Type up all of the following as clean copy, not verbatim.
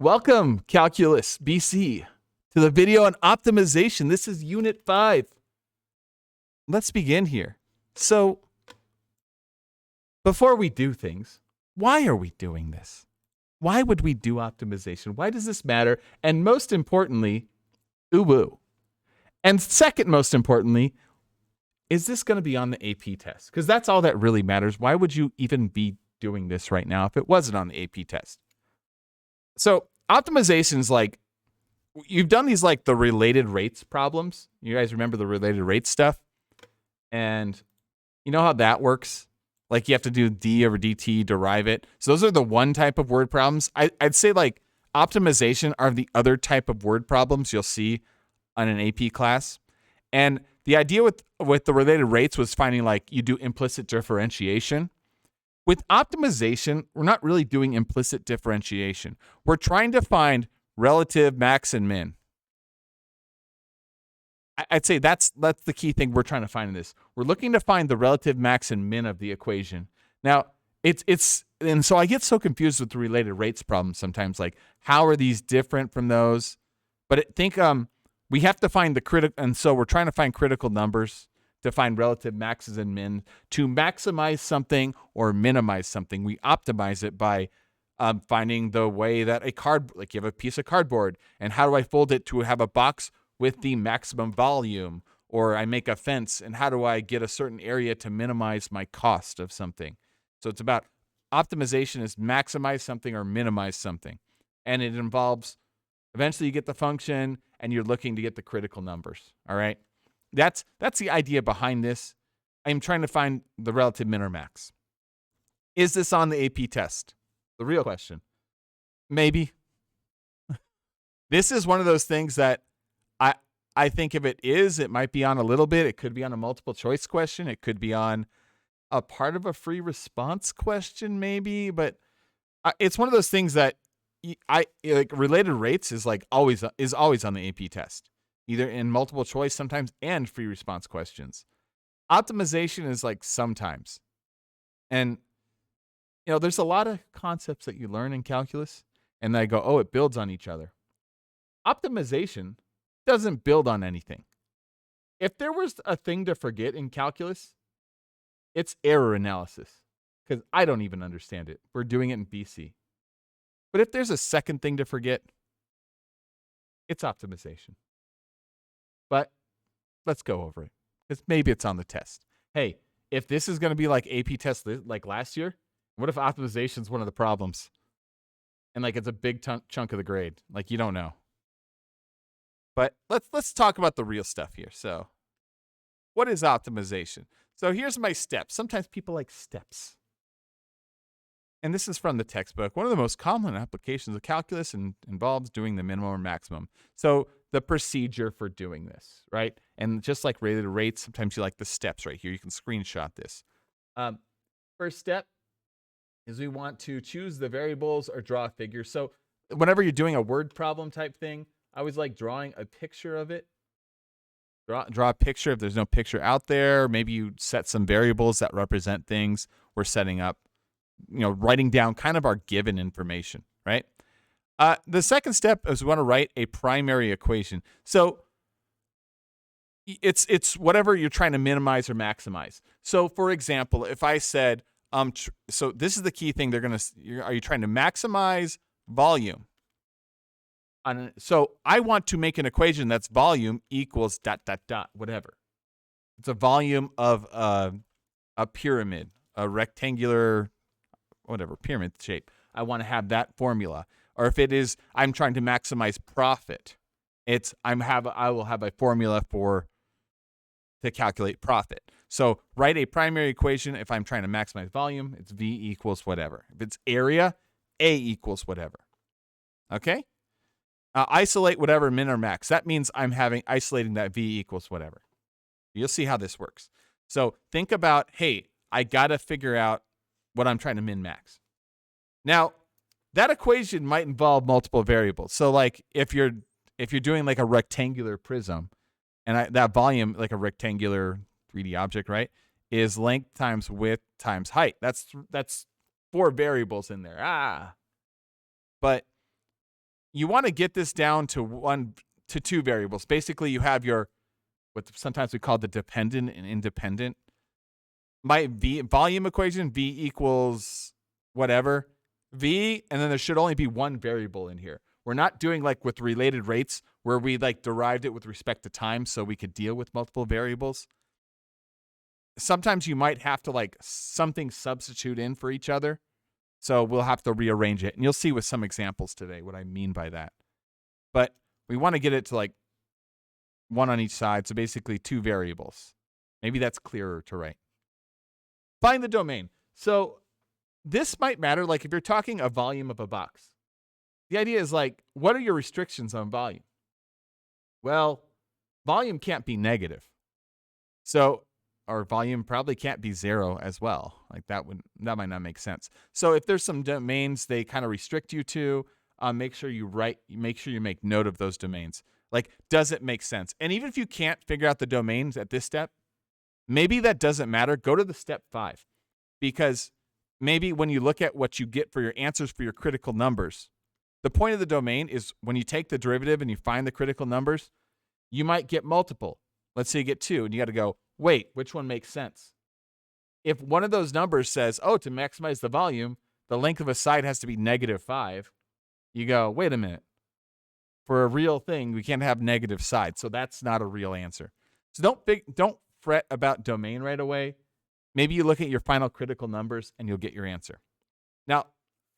Welcome, Calculus BC, to the video on optimization. This is Unit 5. Let's begin here. So, before we do things, why are we doing this? Why would we do optimization? Why does this matter? And most importantly, ooh-woo. And second most importantly, is this going to be on the AP test? Because that's all that really matters. Why would you even be doing this right now if it wasn't on the AP test? So optimization is like, you've done these like the related rates problems. You guys remember the related rates stuff? And you know how that works? Like you have to do d over dt, derive it. So those are the one type of word problems. I'd say like optimization are the other type of word problems you'll see on an AP class. And the idea with the related rates was finding like you do implicit differentiation. With optimization, we're not really doing implicit differentiation. We're trying to find relative max and min. I'd say that's the key thing we're trying to find in this. We're looking to find the relative max and min of the equation. Now, and so I get so confused with the related rates problem sometimes, like how are these different from those? But we have to find the critical, and so we're trying to find critical numbers to find relative maxes and min. To maximize something or minimize something, we optimize it by finding the way that like you have a piece of cardboard, and how do I fold it to have a box with the maximum volume? Or I make a fence, and how do I get a certain area to minimize my cost of something? So it's about optimization is maximize something or minimize something. And it involves, eventually you get the function, and you're looking to get the critical numbers, all right? That's the idea behind this. I'm trying to find the relative min or max. Is this on the AP test? The real question. Maybe. This is one of those things that I think if it is, it might be on a little bit. It could be on a multiple choice question. It could be on a part of a free response question, maybe. But it's one of those things that like related rates is like always on the AP test, either in multiple choice sometimes and free response questions. Optimization is like sometimes. And there's a lot of concepts that you learn in calculus and I go, oh, it builds on each other. Optimization doesn't build on anything. If there was a thing to forget in calculus, it's error analysis, because I don't even understand it. We're doing it in BC. But if there's a second thing to forget, it's optimization. But let's go over it, because maybe it's on the test. Hey, if this is going to be like AP test like last year, what if optimization is one of the problems? And like it's a big chunk of the grade. Like you don't know. But let's talk about the real stuff here. So what is optimization? So here's my steps. Sometimes people like steps. And this is from the textbook. One of the most common applications of calculus involves doing the minimum or maximum. So the procedure for doing this, right? And just like related rates, sometimes you like the steps right here. You can screenshot this. First step is we want to choose the variables or draw a figure. So whenever you're doing a word problem type thing, I always like drawing a picture of it. Draw a picture if there's no picture out there. Maybe you set some variables that represent things we're setting up. Writing down kind of our given information, right? The second step is we want to write a primary equation. So it's whatever you're trying to minimize or maximize. So for example, if I said, so this is the key thing are you trying to maximize volume? So I want to make an equation that's volume equals ... whatever. It's a volume of a pyramid, a rectangular, whatever, pyramid shape. I want to have that formula. Or if it is, I'm trying to maximize profit, I will have a formula to calculate profit. So write a primary equation. If I'm trying to maximize volume, it's V equals whatever. If it's area, A equals whatever. Okay? Isolate whatever min or max. That means I'm isolating that V equals whatever. You'll see how this works. So think about, hey, I got to figure out what I'm trying to min max. Now, that equation might involve multiple variables. So like if you're doing like a rectangular prism, and that volume, like a rectangular 3D object, right, is length times width times height. That's 4 variables in there. But you want to get this down to two variables. Basically, you have your what sometimes we call the dependent and independent. My volume equation, V equals whatever, V, and then there should only be one variable in here. We're not doing like with related rates where we like derived it with respect to time so we could deal with multiple variables. Sometimes you might have to like something substitute in for each other. So we'll have to rearrange it. And you'll see with some examples today what I mean by that. But we want to get it to like one on each side. So basically two variables. Maybe that's clearer to write. Find the domain. So this might matter. Like if you're talking a volume of a box, the idea is like, what are your restrictions on volume? Well, volume can't be negative. So our volume probably can't be 0 as well. Like that might not make sense. So if there's some domains they kind of restrict you to, make sure you make note of those domains. Like, does it make sense? And even if you can't figure out the domains at this step, maybe that doesn't matter. Go to the step 5, because maybe when you look at what you get for your answers for your critical numbers, the point of the domain is when you take the derivative and you find the critical numbers, you might get multiple. Let's say you get 2, and you got to go, wait, which one makes sense? If one of those numbers says, oh, to maximize the volume, the length of a side has to be -5, you go, wait a minute. For a real thing, we can't have negative sides, so that's not a real answer. So don't fret about domain right away. Maybe you look at your final critical numbers, and you'll get your answer. Now,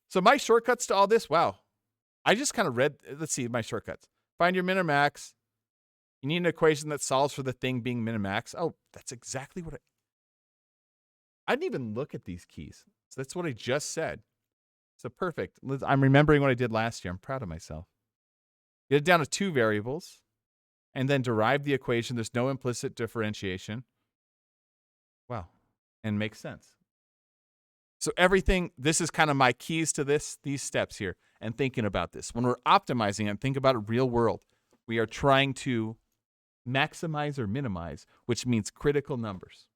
so my shortcuts to all this, wow. I just kind of read, let's see, my shortcuts. Find your min or max. You need an equation that solves for the thing being min or max. Oh, that's exactly what I didn't even look at these keys. So that's what I just said. So perfect. I'm remembering what I did last year. I'm proud of myself. Get it down to 2 variables and then derive the equation. There's no implicit differentiation. Wow. And makes sense. So everything, this is kind of my keys to these steps here and thinking about this. When we're optimizing and think about it real world, we are trying to maximize or minimize, which means critical numbers.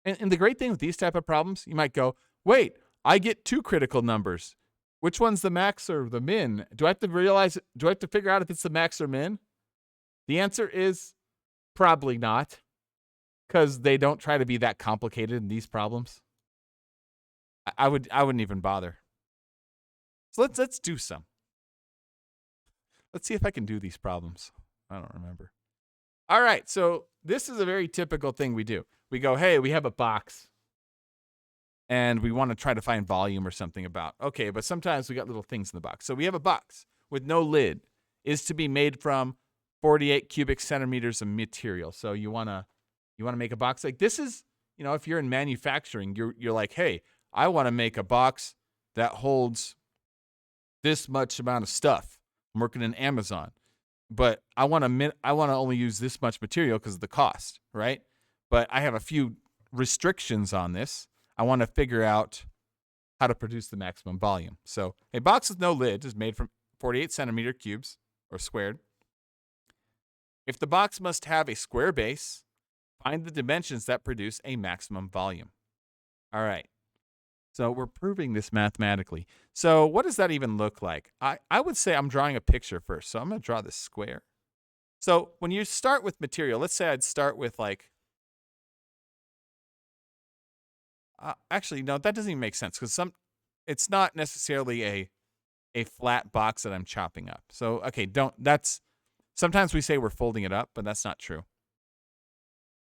And the great thing with these type of problems, you might go, wait, I get 2 critical numbers. Which one's the max or the min? Do I have to figure out if it's the max or min? The answer is probably not, because they don't try to be that complicated in these problems. I wouldn't even bother. So let's do some. Let's see if I can do these problems. I don't remember. All right, so this is a very typical thing we do. We go, hey, we have a box, and we want to try to find volume or something about. Okay, but sometimes we got little things in the box. So we have a box with no lid. Is to be made from 48 cubic centimeters of material. So you wanna make a box like this is, if you're in manufacturing, you're like, hey, I want to make a box that holds this much amount of stuff. I'm working in Amazon, but I want to only use this much material because of the cost, right? But I have a few restrictions on this. I want to figure out how to produce the maximum volume. So a box with no lid is made from 48 centimeter cubes or squared. If the box must have a square base, find the dimensions that produce a maximum volume. All right. So we're proving this mathematically. So what does that even look like? I would say I'm drawing a picture first. So I'm going to draw this square. So when you start with material, let's say I'd start with like, actually, no, that doesn't even make sense because it's not necessarily a flat box that I'm chopping up. So, okay, sometimes we say we're folding it up, but that's not true.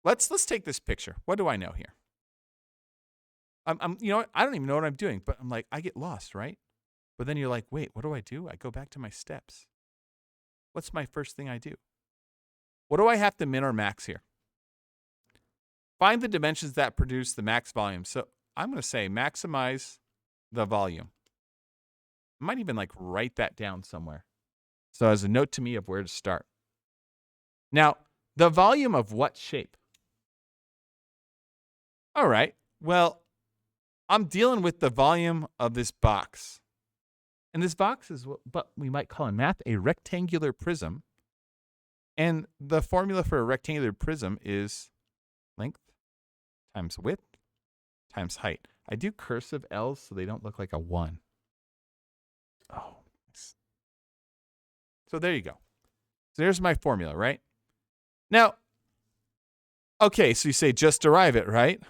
Let's take this picture. What do I know here? I don't even know what I'm doing, but I'm like, I get lost, right? But then you're like, wait, what do? I go back to my steps. What's my first thing I do? What do I have to min or max here? Find the dimensions that produce the max volume. So I'm going to say maximize the volume. I might even like write that down somewhere. So as a note to me of where to start. Now, the volume of what shape? All right, well, I'm dealing with the volume of this box. And this box is what we might call in math a rectangular prism. And the formula for a rectangular prism is length times width times height. I do cursive L's so they don't look like a 1. Oh, So there you go. So there's my formula, right? Now, okay, so you say just derive it, right?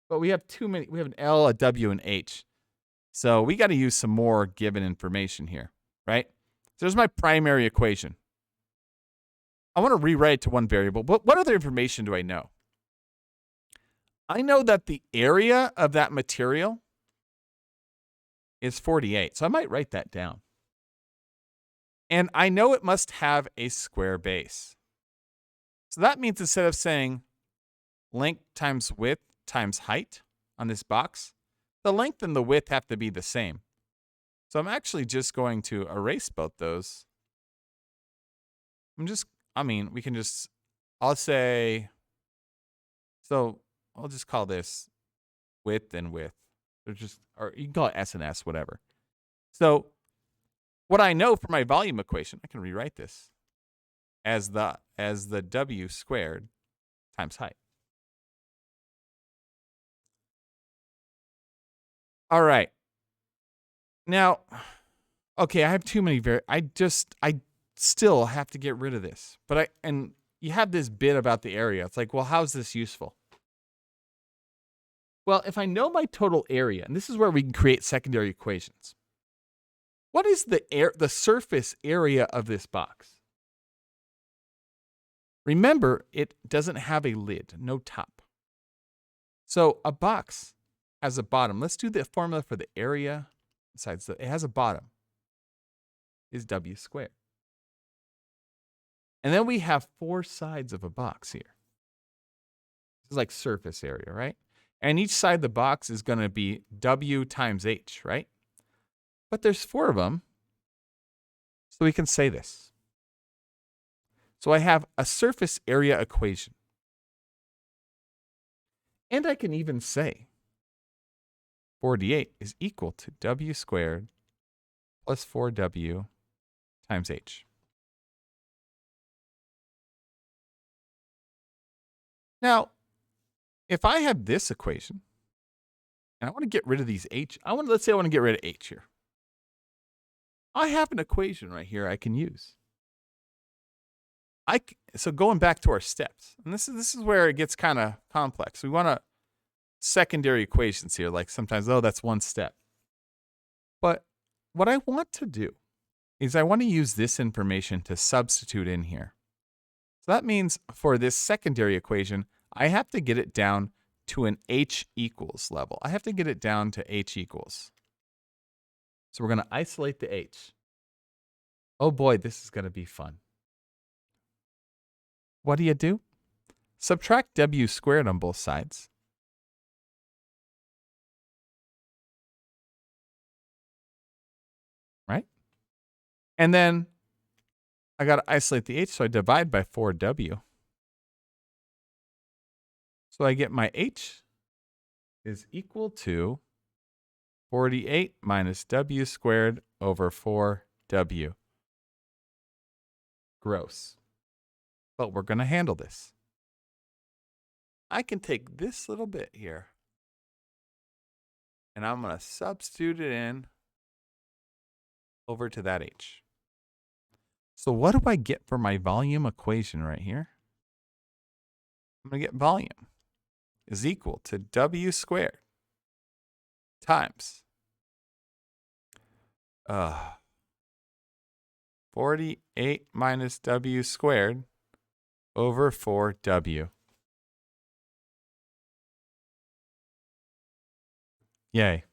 But we have too many. We have an L, a W, and H. So we got to use some more given information here, right? So there's my primary equation. I want to rewrite it to one variable. But what other information do I know? I know that the area of that material is 48. So I might write that down. And I know it must have a square base. So that means instead of saying length times width times height on this box, the length and the width have to be the same. So I'm actually just going to erase both those. We can just, I'll say, so I'll just call this width and width. Or you can call it S and S, whatever. So what I know for my volume equation, I can rewrite this as the W squared times height. All right. Now, okay, I have too many I still have to get rid of this. And you have this bit about the area. It's like, well, how's this useful? Well, if I know my total area, and this is where we can create secondary equations. What is the surface area of this box? Remember, it doesn't have a lid, no top. So a box has a bottom. Let's do the formula for the area. Besides, it has a bottom. Is W squared. And then we have 4 sides of a box here. This is like surface area, right? And each side of the box is going to be W times H, right? But there's 4 of them. So we can say this. So I have a surface area equation. And I can even say 48 is equal to W squared plus 4W times H. Now, if I have this equation, and I want to get rid of these H, let's say I want to get rid of H here. I have an equation right here I can use. So going back to our steps, and this is where it gets kind of complex. We want secondary equations here, like sometimes, that's one step. But what I want to do is I want to use this information to substitute in here. So that means for this secondary equation, I have to get it down to an H equals level. I have to get it down to H equals. So we're going to isolate the H. Oh boy, this is going to be fun. What do? Subtract W squared on both sides. Right? And then I got to isolate the H, so I divide by 4W. So I get my H is equal to 48 minus W squared over 4W. Gross. But we're going to handle this. I can take this little bit here, and I'm going to substitute it in over to that H. So what do I get for my volume equation right here? I'm going to get volume is equal to W squared times 48 minus W squared over 4W. Yay.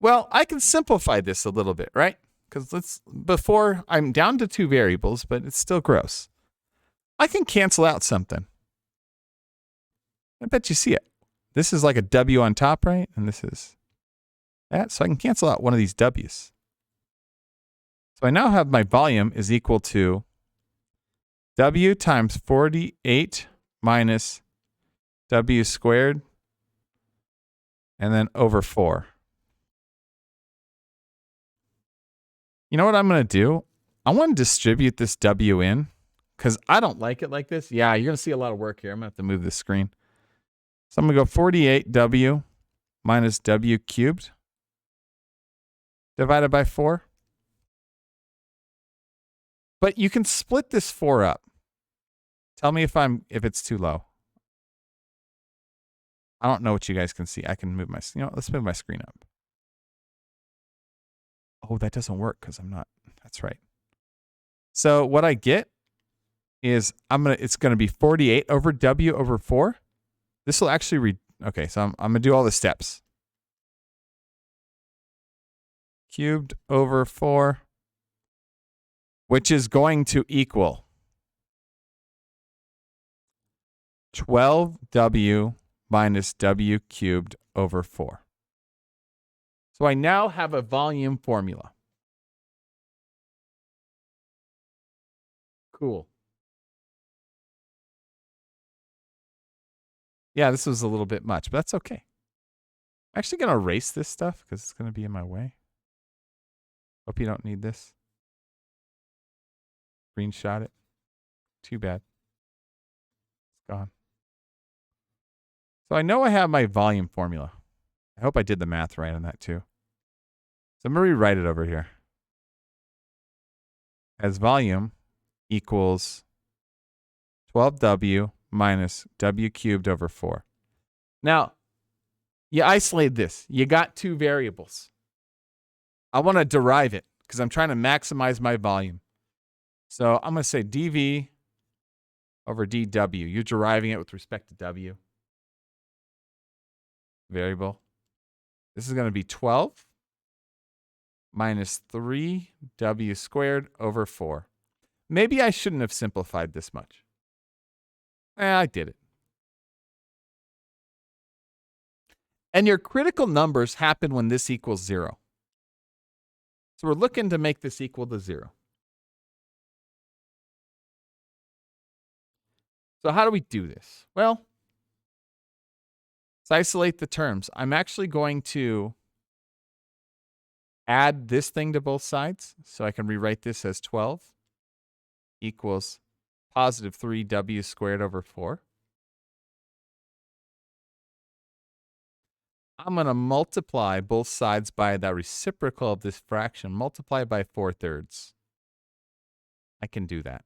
Well, I can simplify this a little bit, right? Because before I'm down to 2 variables, but it's still gross. I can cancel out something. I bet you see it. This is like a W on top, right? And this is that. So I can cancel out one of these W's. So I now have my volume is equal to W times 48 minus W squared and then over 4. You know what I'm going to do? I want to distribute this W in because I don't like it like this. Yeah, you're going to see a lot of work here. I'm going to have to move the screen. So I'm going to go 48W minus W cubed divided by 4. But you can split this 4 up. Tell me if it's too low. I don't know what you guys can see. I can move my, let's move my screen up. Oh, that doesn't work because I'm not. That's right. So what I get is it's going to be 48 over W over 4. This will actually read. Okay, so I'm going to do all the steps. Cubed over 4, which is going to equal 12W minus W cubed over 4. So I now have a volume formula. Cool. Yeah, this was a little bit much, but that's okay. I'm actually going to erase this stuff because it's going to be in my way. Hope you don't need this. Screenshot it. Too bad. It's gone. So I know I have my volume formula. I hope I did the math right on that too. So I'm going to rewrite it over here. As volume equals 12W minus W cubed over 4. Now, you isolate this. You got 2 variables. I want to derive it because I'm trying to maximize my volume. So I'm going to say dV over dW. You're deriving it with respect to W. Variable. This is going to be 12 minus 3W squared over 4. Maybe I shouldn't have simplified this much. I did it. And your critical numbers happen when this equals 0. So we're looking to make this equal to 0. So how do we do this? Well, let's isolate the terms. I'm actually going to add this thing to both sides. So I can rewrite this as 12 equals positive 3W squared over 4. I'm going to multiply both sides by the reciprocal of this fraction. Multiply by 4/3. I can do that.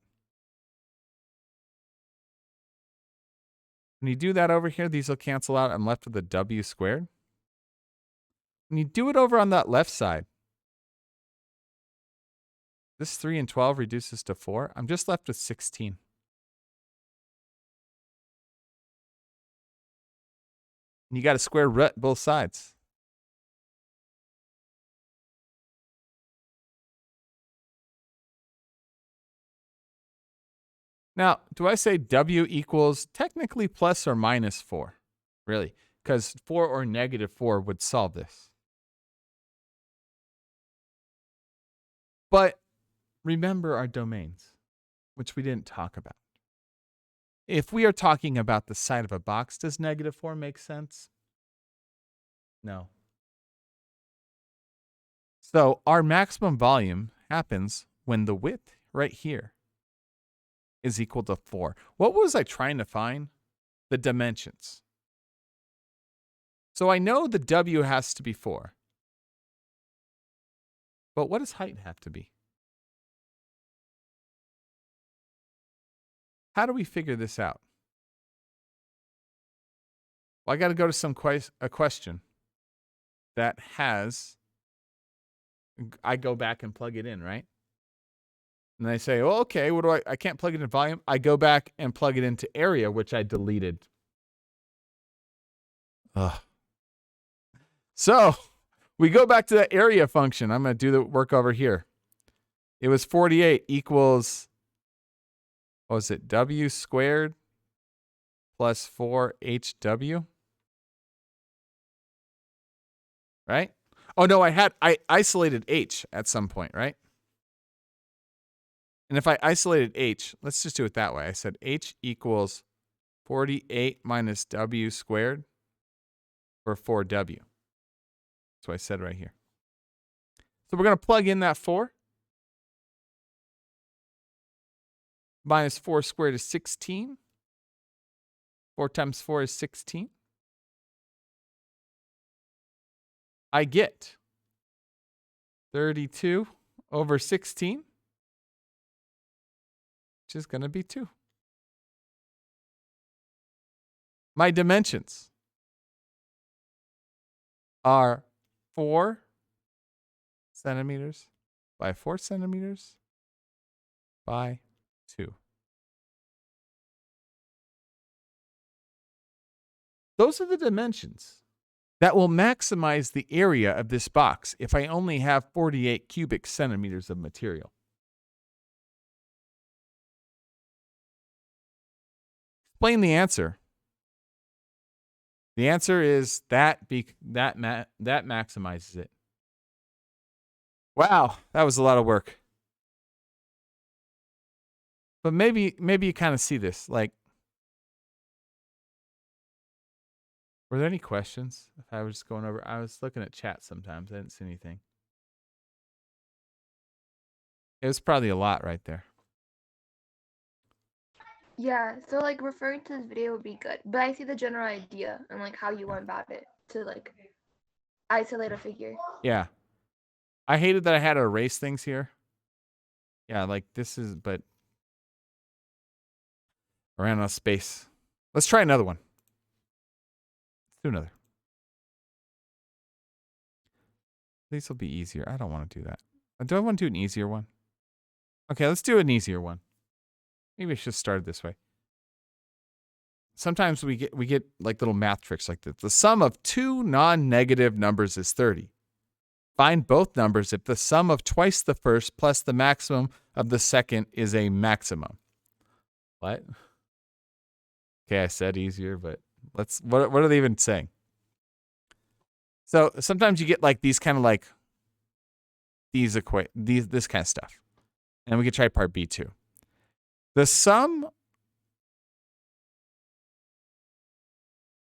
When you do that over here, these will cancel out. I'm left with a W squared. When you do it over on that left side, this 3 and 12 reduces to 4. I'm just left with 16. And you got to square root both sides. Now, do I say W equals technically plus or minus 4? Really? Because 4 or negative 4 would solve this. But remember our domains, which we didn't talk about. If we are talking about the side of a box, does negative 4 make sense? No. So our maximum volume happens when the width right here is equal to 4. What was I trying to find? The dimensions. So I know the W has to be 4. But what does height have to be? How do we figure this out? Well, I got to go to a question that has, I go back and plug it in, right? And I say, well, okay, I can't plug it in volume. I go back and plug it into area, which I deleted. Ugh. So we go back to that area function. I'm going to do the work over here. It was 48 equals, what was it, W squared plus 4HW? Right? Oh, no, I isolated H at some point, right? And if I isolated H, let's just do it that way. I said H equals 48 minus W squared for 4W. That's what I said right here. So we're going to plug in that 4. Minus 4 squared is 16. 4 times 4 is 16. I get 32 over 16. which is going to be 2. My dimensions are 4 centimeters by 4 centimeters by 2. Those are the dimensions that will maximize the area of this box if I only have 48 cubic centimeters of material. Explain the answer. The answer is that maximizes it. Wow, that was a lot of work. But maybe you kind of see this. Like, were there any questions? If I was just going over, I was looking at chat sometimes. I didn't see anything. It was probably a lot right there. Yeah, so like referring to this video would be good, but I see the general idea and like how you went about it to like isolate a figure. Yeah. I hated that I had to erase things here. Yeah, like this is, but I ran out of space. Let's try another one. Let's do another. These will be easier. I don't want to do that. Do I want to do an easier one? Okay, let's do an easier one. Maybe I should start it this way. Sometimes we get like little math tricks like this. The sum of 2 non-negative numbers is 30. Find both numbers if the sum of twice the first plus the maximum of the second is a maximum. What? Okay, I said easier, but what are they even saying? So sometimes you get like these kind of like this kind of stuff. And we could try part B too. The sum.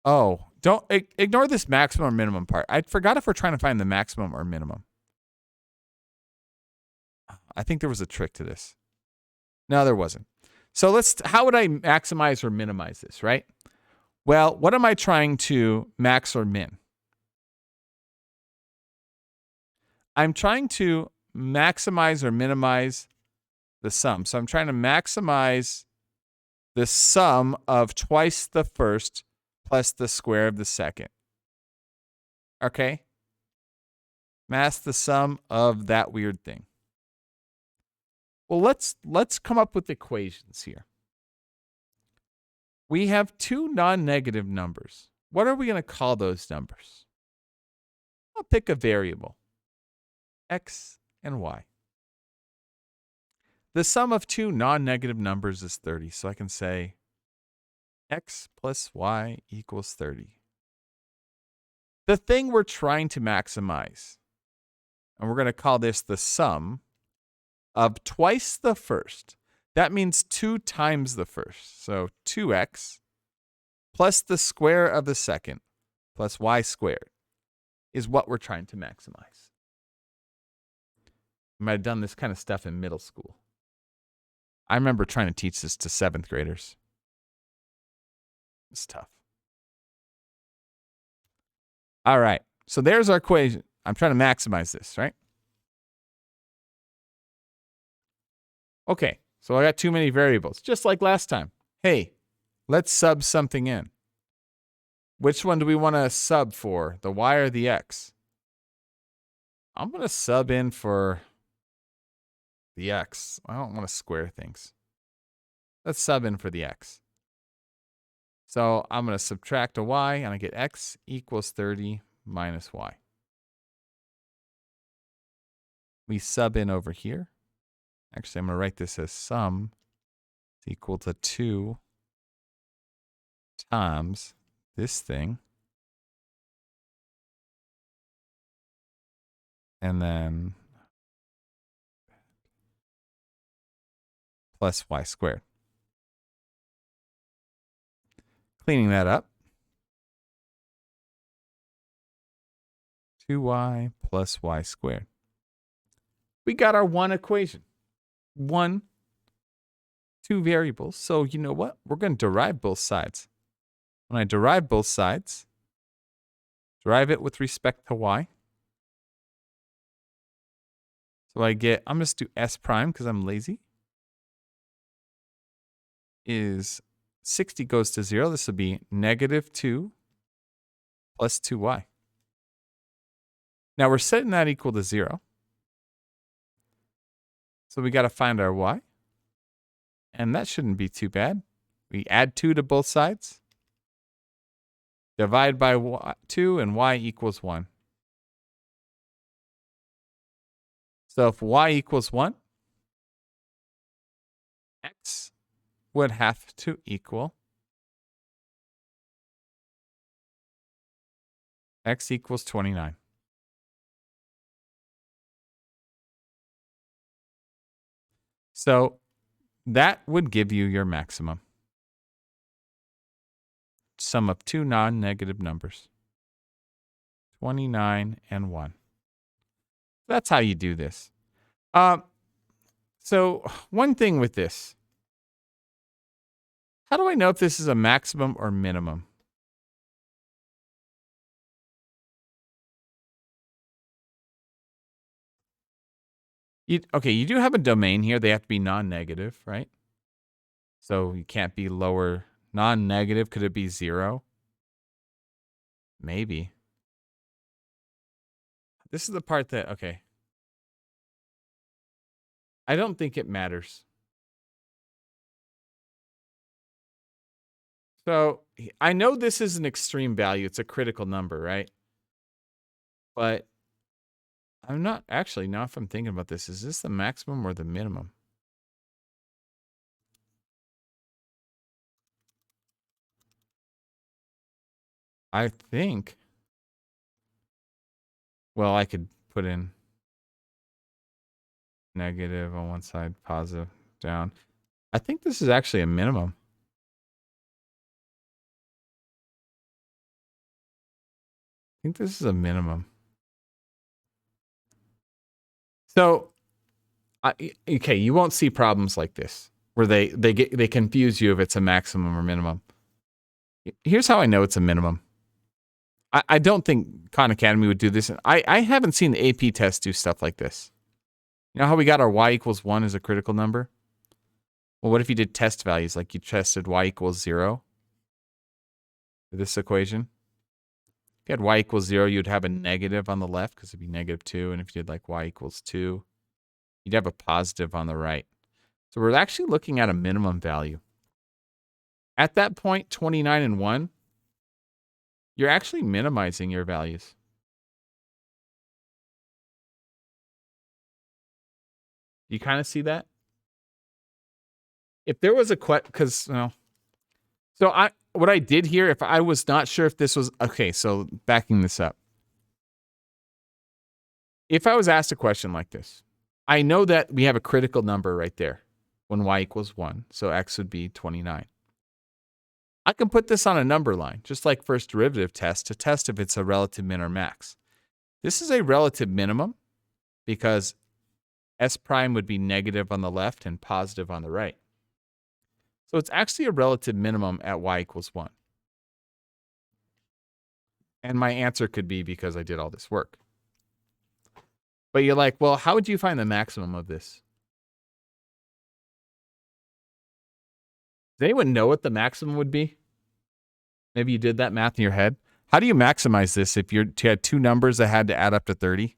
Oh, don't ignore this maximum or minimum part. I forgot if we're trying to find the maximum or minimum. I think there was a trick to this. No, there wasn't. So how would I maximize or minimize this, right? Well, what am I trying to max or min? I'm trying to maximize or minimize the sum. So I'm trying to maximize the sum of twice the first plus the square of the second. Okay? Mass the sum of that weird thing. Well, let's come up with equations here. We have 2 non-negative numbers. What are we going to call those numbers? I'll pick a variable, x and y. The sum of 2 non-negative numbers is 30, so I can say x plus y equals 30. The thing we're trying to maximize, and we're going to call this the sum of twice the first. That means 2 times the first. So 2x plus the square of the second plus y squared is what we're trying to maximize. I might have done this kind of stuff in middle school. I remember trying to teach this to 7th graders. It's tough. All right. So there's our equation. I'm trying to maximize this, right? Okay. So I got too many variables, just like last time. Hey, let's sub something in. Which one do we want to sub for, the y or the x? I'm going to sub in for the x. I don't want to square things. Let's sub in for the x. So I'm going to subtract a y, and I get x equals 30 minus y. We sub in over here. Actually, I'm going to write this as sum is equal to 2 times this thing. And then plus y squared. Cleaning that up. 2y plus y squared. We got our one equation. 2 variables. So you know what? We're going to derive both sides. When I derive both sides, derive it with respect to y. So I'm just do s prime because I'm lazy. is 60 goes to 0. This would be negative 2 plus 2y. Now we're setting that equal to 0. So we got to find our y. And that shouldn't be too bad. We add 2 to both sides. Divide by 2 and y equals 1. So if y equals 1, x would have to equal x equals 29. So that would give you your maximum. Sum of two non-negative numbers. 29 and 1. That's how you do this. So one thing with this. How do I know if this is a maximum or minimum? Okay, you do have a domain here. They have to be non-negative, right? So you can't be lower. Non-negative, could it be 0? Maybe. This is the part that, okay. I don't think it matters. So I know this is an extreme value. It's a critical number, right? But I'm not actually, now if I'm thinking about this, is this the maximum or the minimum? I think, well, I could put in negative on one side, positive down. I think this is actually a minimum. I think this is a minimum. So, okay, you won't see problems like this where they confuse you if it's a maximum or minimum. Here's how I know it's a minimum. I don't think Khan Academy would do this. I haven't seen the AP test do stuff like this. You know how we got our y equals 1 as a critical number? Well, what if you did test values, like you tested y equals 0? This equation. If you had y equals 0, you'd have a negative on the left because it'd be negative 2. And if you did like y equals 2, you'd have a positive on the right. So we're actually looking at a minimum value. At that point, 29 and 1, you're actually minimizing your values. You kind of see that? If there was a because so what I did here, if I was not sure if this was okay, so backing this up. If I was asked a question like this, I know that we have a critical number right there when y equals 1, so x would be 29. I can put this on a number line, just like first derivative test, to test if it's a relative min or max. This is a relative minimum because s prime would be negative on the left and positive on the right. So it's actually a relative minimum at y equals 1. And my answer could be because I did all this work. But you're like, well, how would you find the maximum of this? Does anyone know what the maximum would be? Maybe you did that math in your head. How do you maximize this if you had two numbers that had to add up to 30?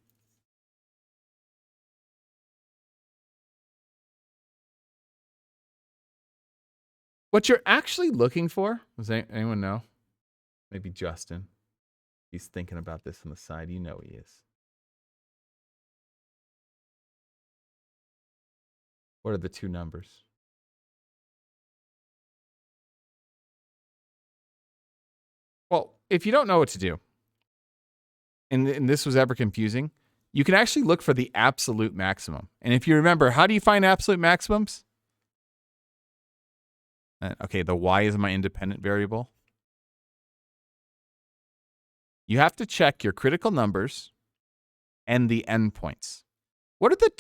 What you're actually looking for, does anyone know? Maybe Justin. He's thinking about this on the side. You know he is. What are the two numbers? Well, if you don't know what to do, and this was ever confusing, you can actually look for the absolute maximum. And if you remember, how do you find absolute maximums? Okay, the y is my independent variable. You have to check your critical numbers and the endpoints. What are the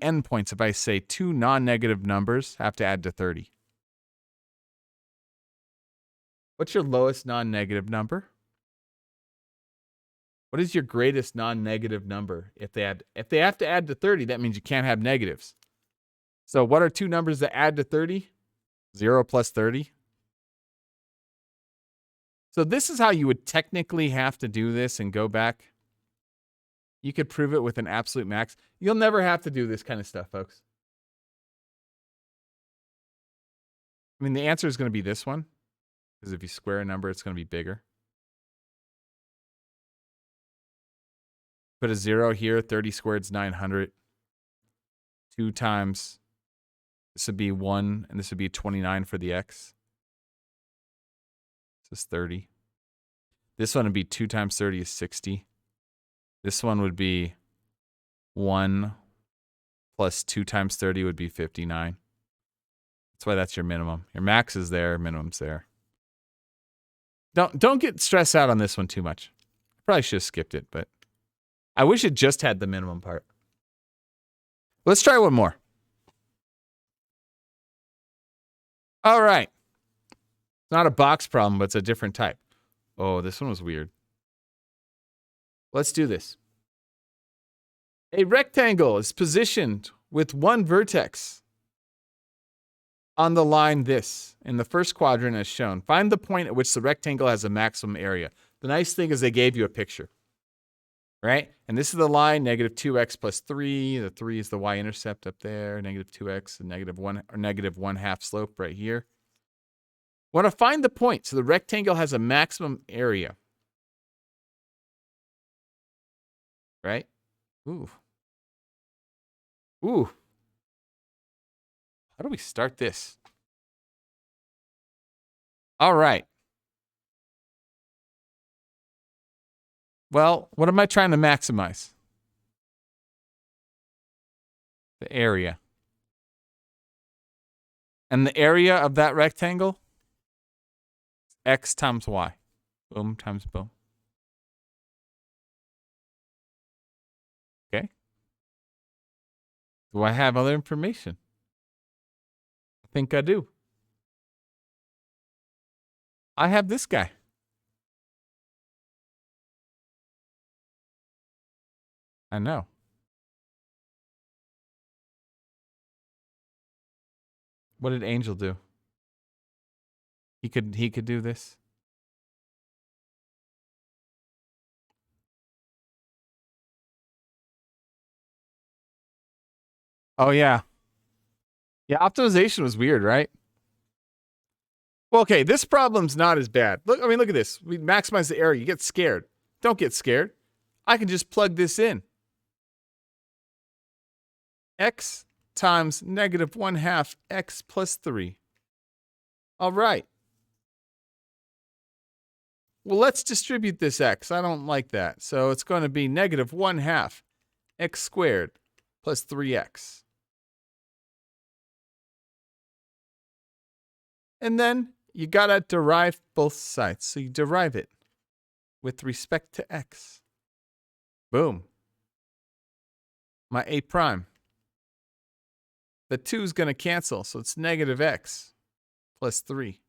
endpoints if I say two non-negative numbers have to add to 30? What's your lowest non-negative number? What is your greatest non-negative number? If they have to add to 30, that means you can't have negatives. So what are two numbers that add to 30? 0 plus 30. So this is how you would technically have to do this and go back. You could prove it with an absolute max. You'll never have to do this kind of stuff, folks. I mean, the answer is going to be this one. Because if you square a number, it's going to be bigger. Put a 0 here. 30 squared is 900. 2 times. This would be 1, and this would be 29 for the x. This is 30. This one would be 2 times 30 is 60. This one would be 1 plus 2 times 30 would be 59. That's why that's your minimum. Your max is there, minimum's there. Don't get stressed out on this one too much. Probably should have skipped it, but I wish it just had the minimum part. Let's try one more. All right. It's not a box problem, but it's a different type. Oh, this one was weird. Let's do this. A rectangle is positioned with one vertex on the line this in the first quadrant as shown. Find the point at which the rectangle has a maximum area. The nice thing is they gave you a picture, right? And this is the line, negative 2x plus 3. The 3 is the y-intercept up there. Negative 2x and negative 1 or negative 1/2 slope right here. Want to find the point. So the rectangle has a maximum area, right? Ooh. Ooh. How do we start this? All right. Well, what am I trying to maximize? The area. And the area of that rectangle? X times Y. Boom times boom. Okay. Do I have other information? I think I do. I have this guy. I know. What did Angel do? He could do this. Oh yeah. Yeah, optimization was weird, right? Well, okay, this problem's not as bad. Look at this. We maximize the area. You get scared. Don't get scared. I can just plug this in. X times negative 1/2 x plus 3. All right. Well, let's distribute this x. I don't like that. So it's going to be negative 1/2 x squared plus 3x. And then you got to derive both sides. So you derive it with respect to x. Boom. My a prime. The 2 is going to cancel, so it's negative x plus 3.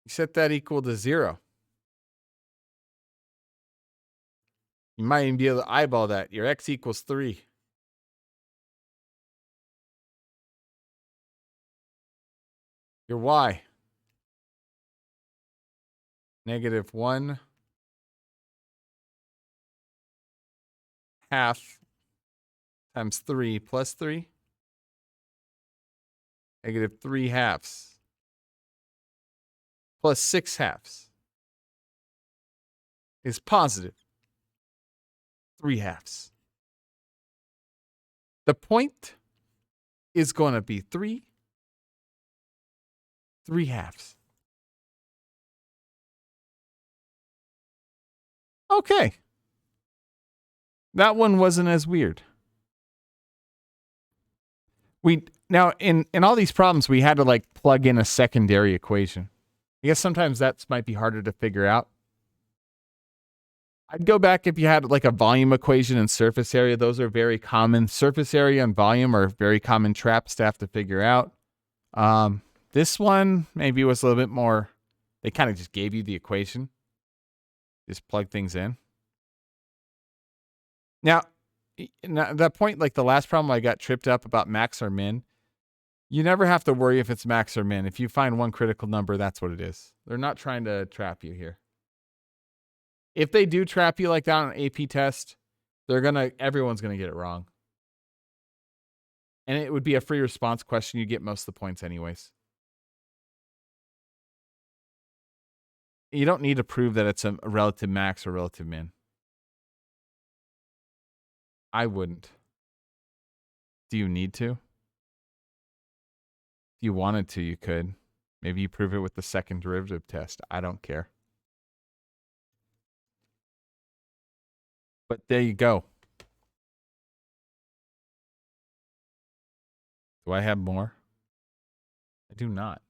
You set that equal to 0. You might even be able to eyeball that. Your x equals 3. Your y. Negative 1/2 times 3 plus 3. Negative 3/2 plus 6/2 is positive 3/2. The point is going to be 3/2. Okay. That one wasn't as weird. Now in all these problems, we had to like plug in a secondary equation. I guess sometimes that might be harder to figure out. I'd go back if you had like a volume equation and surface area. Those are very common. Surface area and volume are very common traps to have to figure out. This one maybe was a little bit more, they kind of just gave you the equation. Just plug things in. Now, Now, that point, like the last problem I got tripped up about max or min, you never have to worry if it's max or min. If you find one critical number, that's what it is. They're not trying to trap you here. If they do trap you like that on an AP test, everyone's gonna get it wrong. And it would be a free response question. You get most of the points anyways. You don't need to prove that it's a relative max or relative min. I wouldn't. Do you need to? If you wanted to, you could. Maybe you prove it with the second derivative test. I don't care. But there you go. Do I have more? I do not.